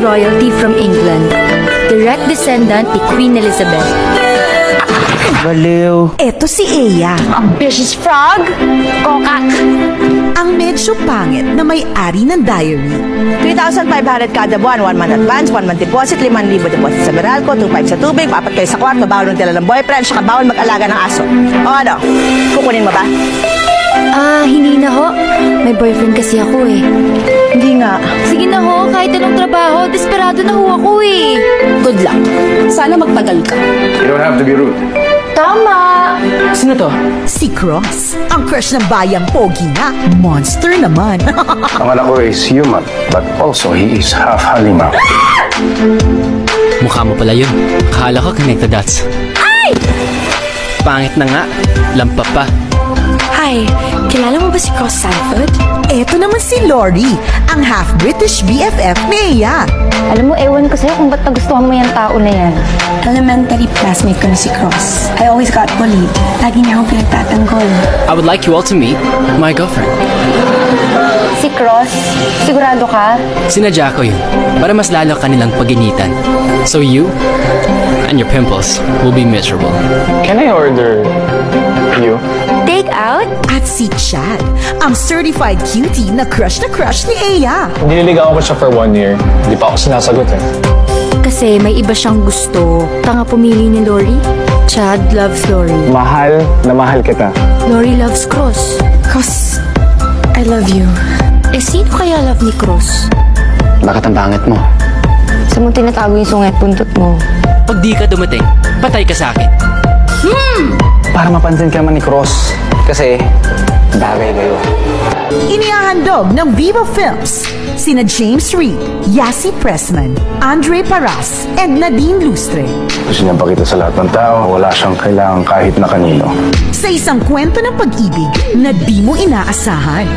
royalty from England. Direct descendant ni Queen Elizabeth. Baliw. Eto si Eya, Ambitious frog? Kokak. ang medyo pangit na may-ari ng diary. 3,500 kada buwan, 1 month advance, 1 month deposit, 5,000 deposit sa Meralco, 2,500 sa tubig, 4 kayo sa kwarto, bawal ng tila ng boyfriend, saka bawal mag-alaga ng aso. O ano, kukunin mo ba? Hindi na ho. May boyfriend kasi ako eh. Hindi nga. Sige na ho, kahit anong trabaho, desperado na ho ako eh. Good luck. Sana magtagal ka. You don't have to be rude. Tama! Sino to? Si Cross, ang crush ng bayang pogi na. Monster naman. Ang anak ko is human, but also he is half halimaw. Mukha mo pala yun. Akala ko connect the dots. Ay! Pangit na nga. Lampa pa. Hi, kilala mo ba si Cross Sanford? Eto naman si Lori, ang half-British BFF ni Eya. Alam mo, ewan ko sa'yo kung ba't nagustuhan mo yung tao na yan. Elementary classmate ko na si Cross. I always got bullied. Lagi niya akong pinagtatanggol. I would like you all to meet my girlfriend. Si Cross? Sigurado ka? Sinadya ko yun para mas lalo kanilang paginitan. So you and your pimples will be miserable. Can I order you? Take out? At si Chad, ang certified cutie na crush ni Eya. Nililigawan ko siya for 1 year. Hindi pa ako sinasagot eh. Kasi may iba siyang gusto. Tanga pumili ni Lori. Chad loves Lori. Mahal na mahal kita. Lori loves Cross. Cross, I love you. Eh, sino kaya love ni Cross? Bakit ang pangit mo? Sa mo tinatago yung sungay puntot mo. Pag di ka dumating, patay ka sa akin. Para mapansin ka naman ni Cross. Kasi, bagay kayo. Inihahandog ng Viva Films, sina James Reid, Yasi Pressman, Andre Paras, and Nadine Lustre. Gusto niyang pakita sa lahat ng tao, wala siyang kailangan kahit na kanino. Sa isang kwento ng pag-ibig na di mo inaasahan.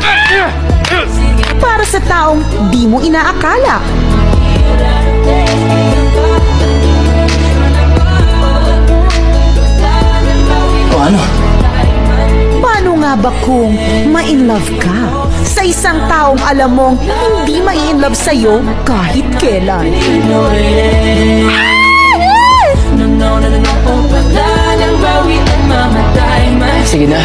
Para sa taong di mo inaakala. O ano? Paano nga ba kung ma-inlove ka sa isang taong alam mong hindi ma-inlove sa'yo kahit kailan? Sige na.